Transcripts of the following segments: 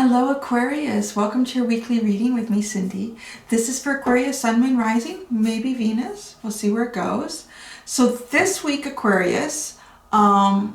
Hello Aquarius, welcome to your weekly reading with me, Cindy. This is for Aquarius, Sun, Moon, Rising, maybe Venus. We'll see where it goes. So this week, Aquarius, I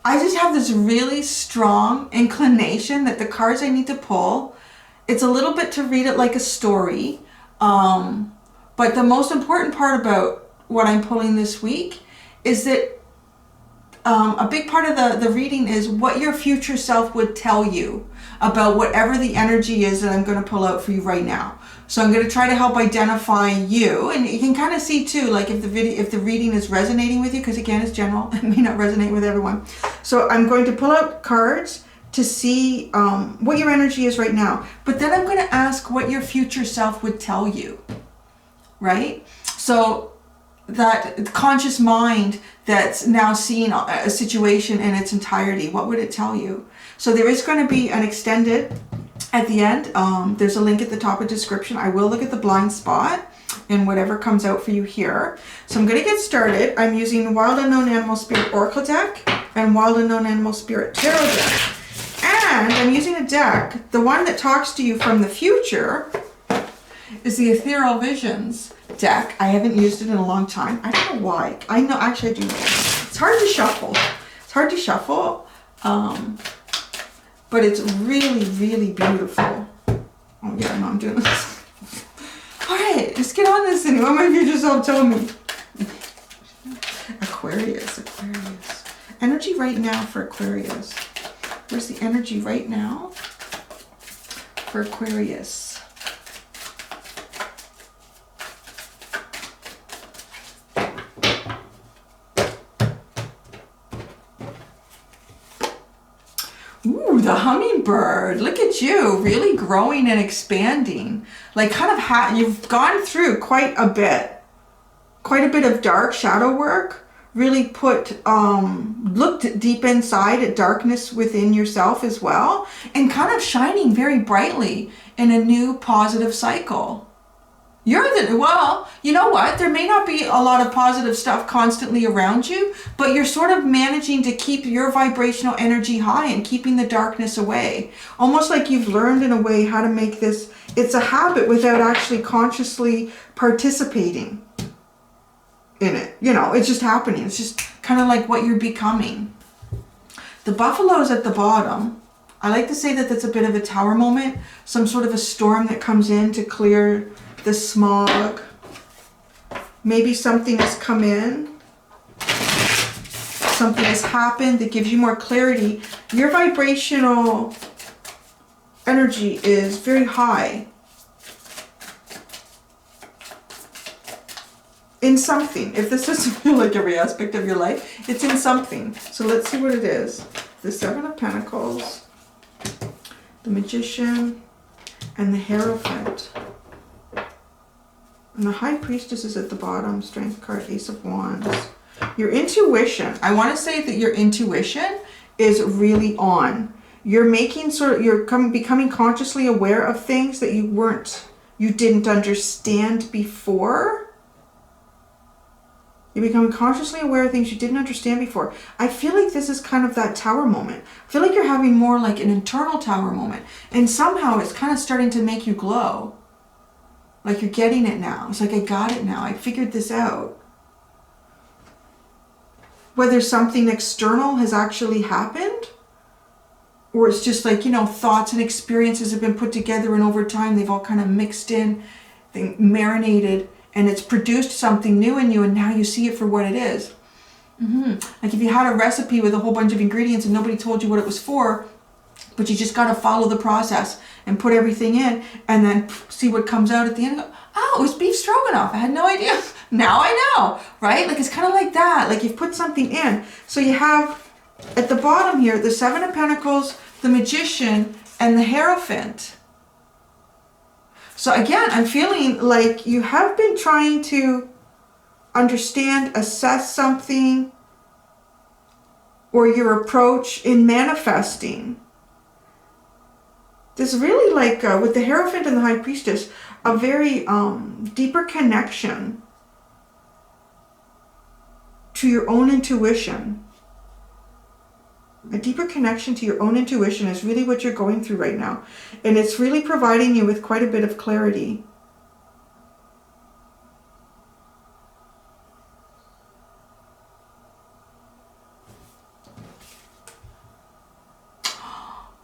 just have this really strong inclination that the cards I need to pull, it's a little bit to read it like a story. But the most important part about what I'm pulling this week is that a big part of the reading is what your future self would tell you about whatever the energy is that I'm going to pull out for you right now. So I'm going to try to help identify you, and you can kind of see too, like if the reading is resonating with you, because again, it's general, it may not resonate with everyone. So I'm going to pull out cards to see what your energy is right now, but then I'm going to ask what your future self would tell you, right? So that conscious mind that's now seeing a situation in its entirety, what would it tell you? So there is going to be an extended at the end. There's a link at the top of the description. I will look at the blind spot and whatever comes out for you here. So I'm going to get started. I'm using Wild Unknown Animal Spirit Oracle deck and Wild Unknown Animal Spirit Tarot deck. And I'm using a deck, the one that talks to you from the future is the Ethereal Visions deck. I haven't used it in a long time. I don't know why. I know, actually I do know. It's hard to shuffle. It's hard to shuffle, but it's really, really beautiful. Oh yeah, I know I'm doing this. All right, let's get on this thing. What my future self tell me? Aquarius. Energy right now for Aquarius. Where's the energy right now for Aquarius? Ooh, the hummingbird. Look at you, really growing and expanding. Like kind of you've gone through quite a bit of dark shadow work. Really looked deep inside at darkness within yourself as well, and kind of shining very brightly in a new positive cycle. Well, you know what? There may not be a lot of positive stuff constantly around you, but you're sort of managing to keep your vibrational energy high and keeping the darkness away. Almost like you've learned in a way how to make this, it's a habit without actually consciously participating in it. You know, it's just happening. It's just kind of like what you're becoming. The buffalo's at the bottom. I like to say that that's a bit of a tower moment, some sort of a storm that comes in to clear the smog. Maybe something has come in. Something has happened that gives you more clarity. Your vibrational energy is very high in something. If this doesn't feel like every aspect of your life, it's in something. So let's see what it is. The Seven of Pentacles, the Magician, and the Hierophant. And the High Priestess is at the bottom, Strength card, Ace of Wands. Your intuition. I want to say that your intuition is really on. You're making you're becoming consciously aware of things that you didn't understand before. You're becoming consciously aware of things you didn't understand before. I feel like this is kind of that tower moment. I feel like you're having more like an internal tower moment. And somehow it's kind of starting to make you glow. Like you're getting it now. It's like, I got it now. I figured this out. Whether something external has actually happened, or it's just like, you know, thoughts and experiences have been put together, and over time they've all kind of mixed in, marinated, and it's produced something new in you, and now you see it for what it is. Like if you had a recipe with a whole bunch of ingredients and nobody told you what it was for, but you just got to follow the process and put everything in and then see what comes out at the end and go, oh, it was beef stroganoff. I had no idea. Now I know, right? Like it's kind of like that. Like you've put something in. So you have at the bottom here, the Seven of Pentacles, the Magician, and the Hierophant. So again, I'm feeling like you have been trying to understand, assess something, or your approach in manifesting. There's really like, with the Hierophant and the High Priestess, a very deeper connection to your own intuition. A deeper connection to your own intuition is really what you're going through right now. And it's really providing you with quite a bit of clarity.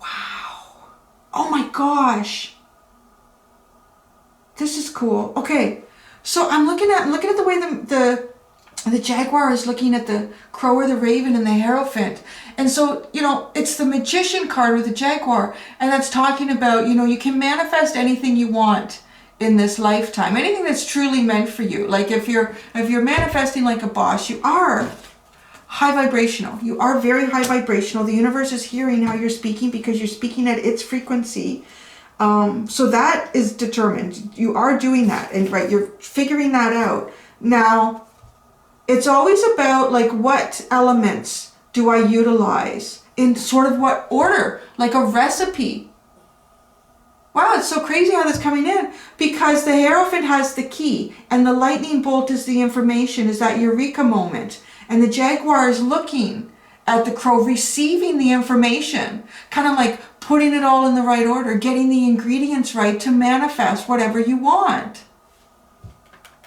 Wow. Oh my gosh. This is cool. Okay. So I'm looking at the way the jaguar is looking at the crow or the raven and the hierophant. And so, you know, it's the magician card with the jaguar. And that's talking about, you know, you can manifest anything you want in this lifetime. Anything that's truly meant for you. Like if you're manifesting like a boss, you are high vibrational. You are very high vibrational. The universe is hearing how you're speaking because you're speaking at its frequency. So that is determined. You are doing that. And right, you're figuring that out. Now, it's always about like what elements do I utilize in sort of what order, like a recipe. Wow, it's so crazy how that's coming in because the Hierophant has the key and the lightning bolt is the information, is that eureka moment. And the jaguar is looking at the crow, receiving the information, kind of like putting it all in the right order, getting the ingredients right to manifest whatever you want.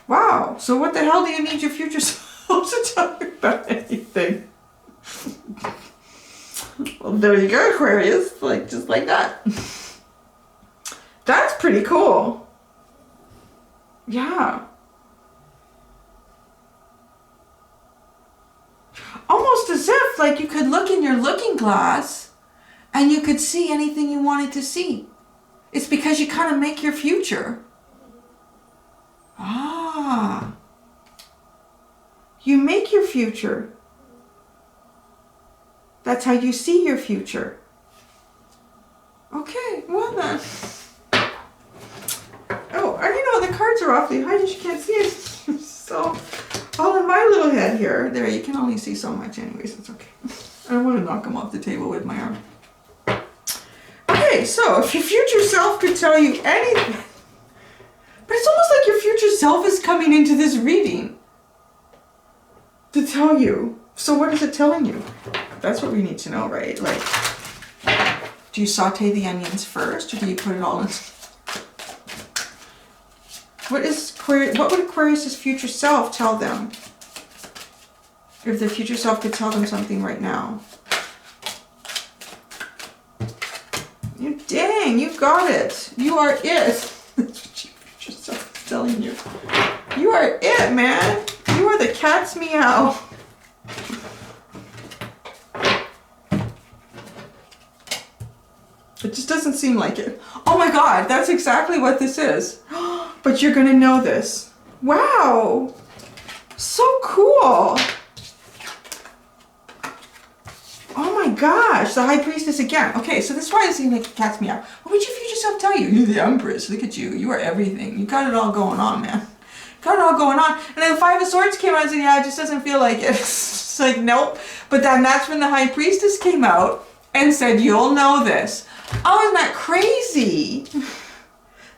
Wow, so what the hell do you need your future self to tell you about anything? Well, there you go, Aquarius, like just like that. That's pretty cool. Yeah. Almost as if like you could look in your looking glass and you could see anything you wanted to see. It's because you kind of make your future. Ah. You make your future. That's how you see your future. Okay, well then. Oh, you know, the cards are awfully high, you can't see it. So, all in my little head here. There, you can only see so much anyways, it's okay. I don't want to knock them off the table with my arm. Okay, so if your future self could tell you anything, but it's almost like your future self is coming into this reading to tell you. So what is it telling you? That's what we need to know, right? Like, do you saute the onions first or do you put it all in? What would Aquarius' future self tell them? If their future self could tell them something right now. Dang, you got it. You are it. That's what your future self is telling you. You are it, man. You are the cat's meow. It just doesn't seem like it. Oh my God, that's exactly what this is. But you're gonna know this. Wow, so cool. Oh my gosh, the High Priestess again. Okay, so this is why it seems like it cat's meow. What would your future self tell you? You're the Empress, look at you. You are everything. You got it all going on, man. Got it all going on. And then the Five of Swords came out and said, yeah, it just doesn't feel like it. It's like, nope. But then that's when the High Priestess came out and said, you'll know this. Oh, isn't that crazy?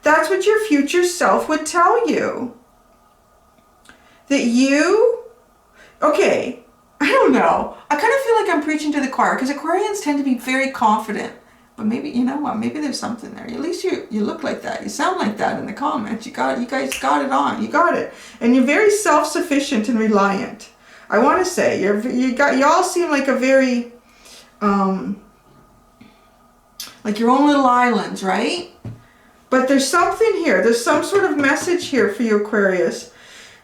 That's what your future self would tell you. That you, okay, I don't know. I kind of feel like I'm preaching to the choir because Aquarians tend to be very confident. But maybe, you know what, maybe there's something there. At least you look like that. You sound like that in the comments. You guys got it on. You got it. And you're very self-sufficient and reliant. I want to say, you all seem like a very, like your own little islands, right? But there's something here. There's some sort of message here for you, Aquarius.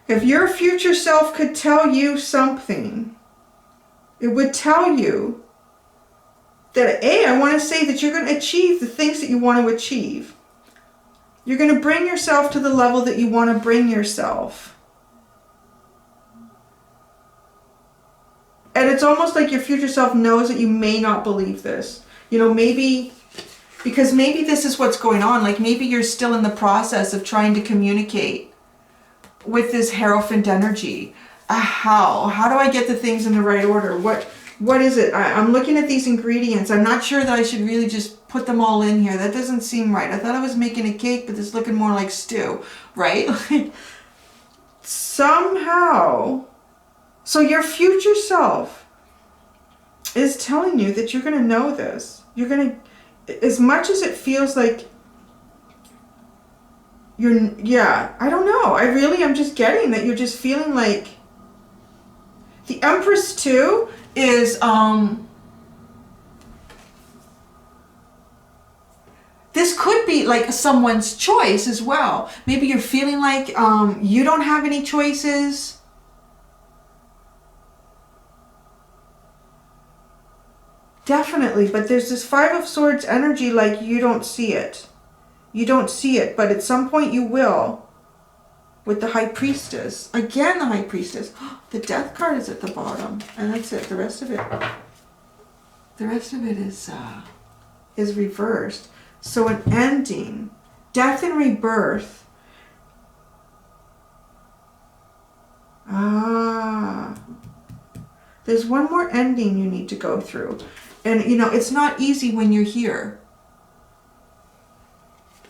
If your future self could tell you something, it would tell you that, I want to say that you're going to achieve the things that you want to achieve. You're going to bring yourself to the level that you want to bring yourself. And it's almost like your future self knows that you may not believe this. You know, maybe, because maybe this is what's going on. Like maybe you're still in the process of trying to communicate with this Hierophant energy. How do I get the things in the right order? What is it? I'm looking at these ingredients. I'm not sure that I should really just put them all in here. That doesn't seem right. I thought I was making a cake, but it's looking more like stew, right? Somehow. So your future self is telling you that you're going to know this. You're going to, as much as it feels like you're, yeah, I don't know. I'm just getting that you're just feeling like the Empress too is, this could be like someone's choice as well. Maybe you're feeling like you don't have any choices. Definitely, but there's this Five of Swords energy like you don't see it. You don't see it, but at some point you will. With the High Priestess. Again, the High Priestess. The Death card is at the bottom. And that's it. The rest of it is reversed. So an ending. Death and rebirth. There's one more ending you need to go through. And, you know, it's not easy when you're here.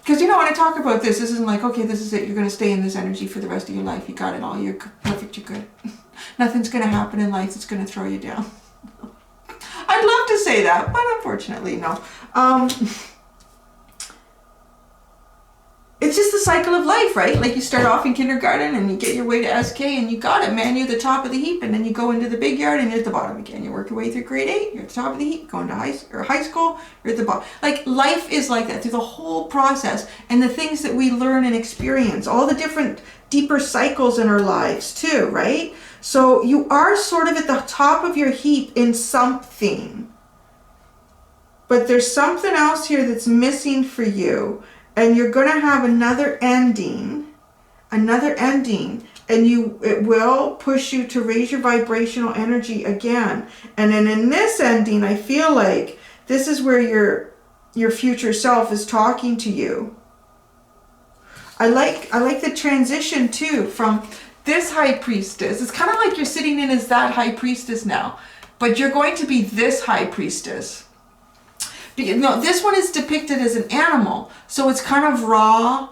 Because, you know, when I talk about this isn't like, okay, this is it. You're going to stay in this energy for the rest of your life. You got it all. You're perfect. You're good. Nothing's going to happen in life that's going to throw you down. I'd love to say that, but unfortunately, no. It's just the cycle of life, right? Like you start off in kindergarten and you get your way to SK and you got it, man. You're the top of the heap, and then you go into the big yard and you're at the bottom again. You work your way through grade 8, you're at the top of the heap. Going to high school, you're at the bottom. Like life is like that through the whole process, and the things that we learn and experience, all the different deeper cycles in our lives too, right? So you are sort of at the top of your heap in something, but there's something else here that's missing for you. And you're going to have another ending, and it will push you to raise your vibrational energy again. And then in this ending, I feel like this is where your future self is talking to you. I like the transition too from this High Priestess. It's kind of like you're sitting in as that High Priestess now, but you're going to be this High Priestess. No, this one is depicted as an animal, so it's kind of raw.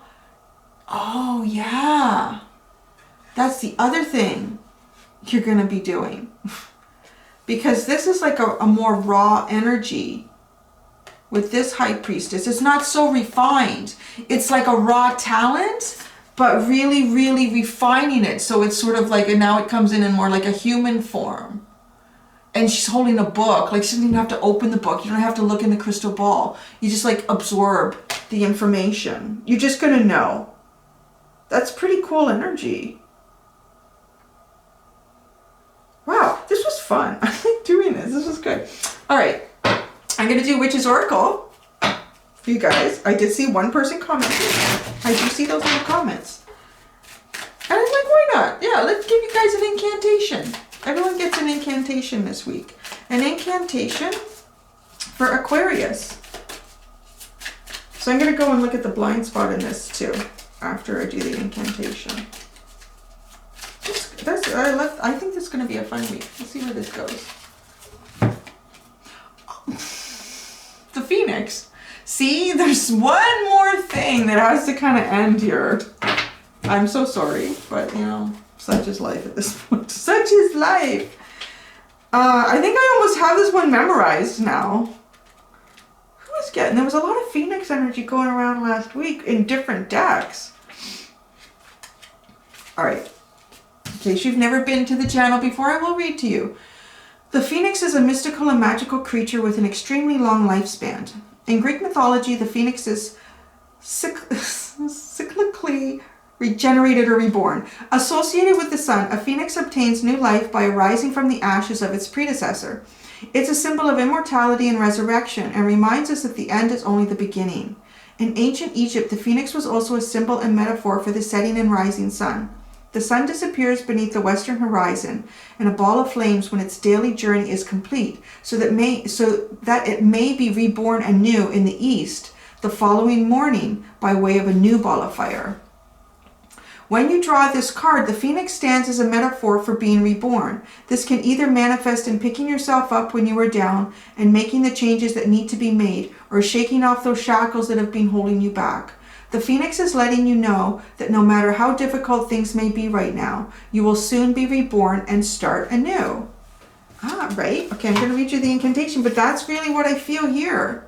Oh, yeah. That's the other thing you're going to be doing. Because this is like a more raw energy with this High Priestess. It's not so refined. It's like a raw talent, but really, really refining it. So it's sort of like, and now it comes in more like a human form. And she's holding a book. Like she doesn't even have to open the book. You don't have to look in the crystal ball. You just like absorb the information. You're just going to know. That's pretty cool energy. Wow, this was fun. I like doing this. This was good. All right. I'm going to do Witch's Oracle for you guys. I did see one person commenting. I do see those in the comments. And I was like, why not? Yeah, let's give you guys an incantation. Everyone gets an incantation this week. An incantation for Aquarius. So I'm going to go and look at the blind spot in this too after I do the incantation. I think this is going to be a fun week. Let's see where this goes. The Phoenix. See, there's one more thing that has to kind of end here. I'm so sorry, but you know, such is life at this point. Such is life. I think I almost have this one memorized now. Who was getting? There was a lot of Phoenix energy going around last week in different decks. All right. In case you've never been to the channel before, I will read to you. The Phoenix is a mystical and magical creature with an extremely long lifespan. In Greek mythology, the Phoenix is cyclically regenerated or reborn. Associated with the sun, a phoenix obtains new life by arising from the ashes of its predecessor. It's a symbol of immortality and resurrection and reminds us that the end is only the beginning. In ancient Egypt, the phoenix was also a symbol and metaphor for the setting and rising sun. The sun disappears beneath the western horizon in a ball of flames when its daily journey is complete, so that it may be reborn anew in the east the following morning by way of a new ball of fire. When you draw this card, the phoenix stands as a metaphor for being reborn. This can either manifest in picking yourself up when you are down and making the changes that need to be made, or shaking off those shackles that have been holding you back. The phoenix is letting you know that no matter how difficult things may be right now, you will soon be reborn and start anew. Ah, right. Okay, I'm going to read you the incantation, but that's really what I feel here.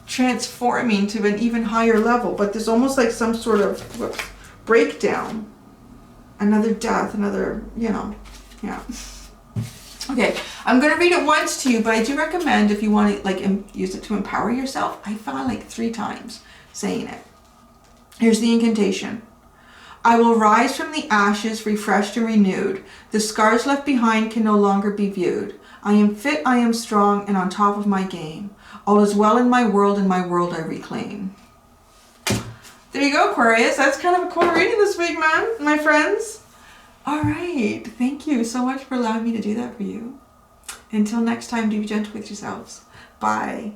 Transforming to an even higher level, but there's almost like some sort of breakdown. Another death, another, you know, yeah. Okay, I'm going to read it once to you, but I do recommend if you want to like use it to empower yourself. I found like 3 times saying it. Here's the incantation. I will rise from the ashes, refreshed and renewed. The scars left behind can no longer be viewed. I am fit, I am strong, and on top of my game. All is well in my world, and my world I reclaim. There you go, Aquarius. That's kind of a cool reading this week, man, my friends. All right. Thank you so much for allowing me to do that for you. Until next time, do be gentle with yourselves. Bye.